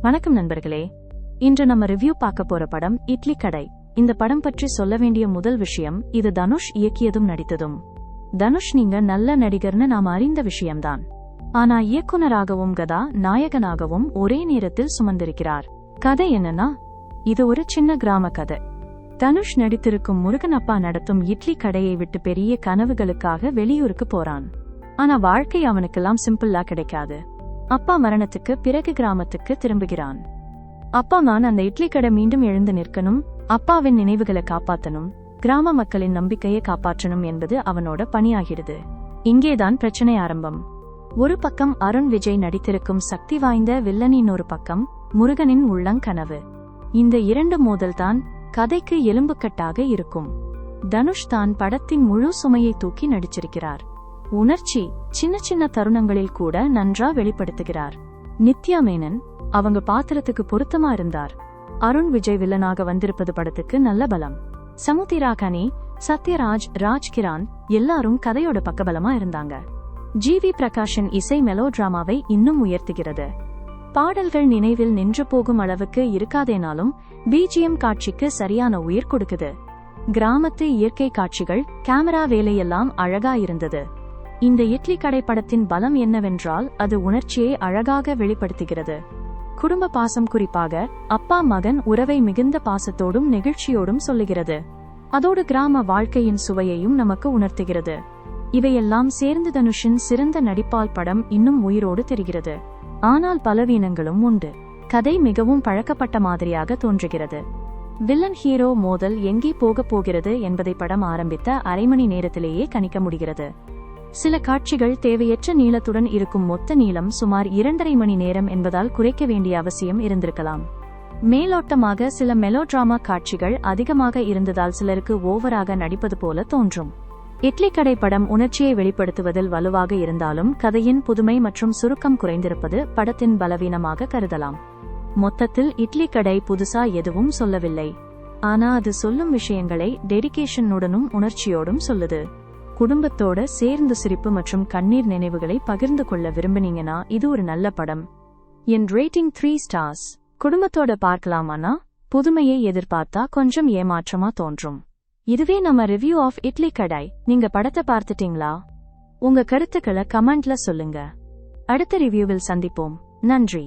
வணக்கம் நண்பர்களே. இன்று நம்ம ரிவ்யூ பார்க்க போற படம் இட்லி கடை. இந்த படம் பற்றி சொல்ல வேண்டிய முதல் விஷயம், இது தனுஷ் இயக்கியதும் நடித்ததும். தனுஷ் நீங்க நல்ல நடிகர்னு நாம் அறிந்த விஷயம்தான். ஆனா இயக்குனராகவும் நாயகனாகவும் ஒரே நேரத்தில் சுமந்திருக்கிறார். கதை என்னன்னா, இது ஒரு சின்ன கிராம கதை. தனுஷ் நடித்திருக்கும் முருகன் அப்பா நடத்தும் இட்லி கடையை விட்டு பெரிய கனவுகளுக்காக வெளியூருக்கு போறான். ஆனா வாழ்க்கை அவனுக்கெல்லாம் சிம்பிளா கிடைக்காது. அப்பா மரணத்துக்கு பிறகு கிராமத்துக்கு திரும்புகிறான். அப்பா நான் அந்த இட்லி கடை மீண்டும் எழுந்து நிற்கணும், அப்பாவின் நினைவுகளை காப்பாற்றணும், கிராம மக்களின் நம்பிக்கையை காப்பாற்றணும் என்பது அவனோட பணியாகிறது. இங்கேதான் பிரச்சனை ஆரம்பம். ஒரு பக்கம் அருண் விஜய் நடித்திருக்கும் சக்தி வாய்ந்த வில்லனின், ஒரு பக்கம் முருகனின் உள்ளங்கனவு. இந்த இரண்டு மோதல்தான் கதைக்கு எலும்புக்கட்டாக இருக்கும். தனுஷ் தான் படத்தின் முழு சுமையை தூக்கி நடிச்சிருக்கிறார். உணர்ச்சி சின்ன சின்ன தருணங்களில் கூட நன்றா வெளிப்படுத்துகிறார். நித்யா மேனன் அவங்க பாத்திரத்துக்கு பொருத்தமா இருந்தார். அருண் விஜய் வில்லனாக வந்திருப்பது படத்துக்கு நல்ல பலம். சமுத்திரா கனி, சத்யராஜ், ராஜ்கிரான் எல்லாரும் கதையோட பக்கபலமா இருந்தாங்க. ஜிவி பிரகாஷின் இசை மெலோ டிராமாவை இன்னும் உயர்த்துகிறது. பாடல்கள் நினைவில் நின்று போகும் அளவுக்கு இருக்காதேனாலும் பிஜிஎம் காட்சிக்கு சரியான உயிர் கொடுக்குது. கிராமத்து இயற்கை காட்சிகள், கேமரா வேலையெல்லாம் அழகா இருந்தது. இந்த இட்லி கடை படத்தின் பலம் என்னவென்றால், அது உணர்ச்சியை அழகாக வெளிப்படுத்துகிறது. குடும்ப பாசம், குறிப்பாக அப்பா மகன் உறவை மிகுந்த பாசத்தோடும் நெகிழ்ச்சியோடும் சொல்லுகிறது. அதோடு கிராம வாழ்க்கையின் சுவையையும் நமக்கு உணர்த்துகிறது. இவையெல்லாம் சேர்ந்து தனுஷின் சிறந்த நடிப்பால் படம் இன்னும் உயிரோடு தெரிகிறது. ஆனால் பலவீனங்களும் உண்டு. கதை மிகவும் பழக்கப்பட்ட மாதிரியாக தோன்றுகிறது. வில்லன் ஹீரோ மோதல் எங்கே போக போகிறது என்பதை படம் ஆரம்பித்த அரை மணி நேரத்திலேயே கணிக்க முடிகிறது. சில காட்சிகள் தேவையற்ற நீளத்துடன் இருக்கும். மொத்த நீளம் சுமார் 2.5 மணி நேரம் என்பதால் குறைக்க வேண்டிய அவசியம் இருந்திருக்கலாம். மேலோட்டமாக சில மெலோடிராமா காட்சிகள் அதிகமாக இருந்ததால் சிலருக்கு ஓவராக நடிப்பது போல தோன்றும். இட்லி கடை படம் உணர்ச்சியை வெளிப்படுத்துவதில் வலுவாக இருந்தாலும் கதையின் புதுமை மற்றும் சுருக்கம் குறைந்திருப்பது படத்தின் பலவீனமாக கருதலாம். மொத்தத்தில் இட்லி கடை புதுசா எதுவும் சொல்லவில்லை. ஆனா அது சொல்லும் விஷயங்களை டெடிகேஷனுடனும் உணர்ச்சியோடும் சொல்லுது. குடும்பத்தோட சேர்ந்து சிரிப்பு மற்றும் கண்ணீர் நினைவுகளை பகிர்ந்து கொள்ள விரும்பினீங்கன்னா இது ஒரு நல்ல படம். என் ரேட்டிங் 3 ஸ்டார்ஸ். குடும்பத்தோட பார்க்கலாமானா, புதுமையை எதிர்பார்த்தா கொஞ்சம் ஏமாற்றமா தோன்றும். இதுவே நம்ம ரிவ்யூ ஆஃப் இட்லி கடை. நீங்க படத்தை பார்த்துட்டீங்களா? உங்க கருத்துக்களை கமெண்ட்ல சொல்லுங்க. அடுத்த ரிவ்யூவில் சந்திப்போம். நன்றி.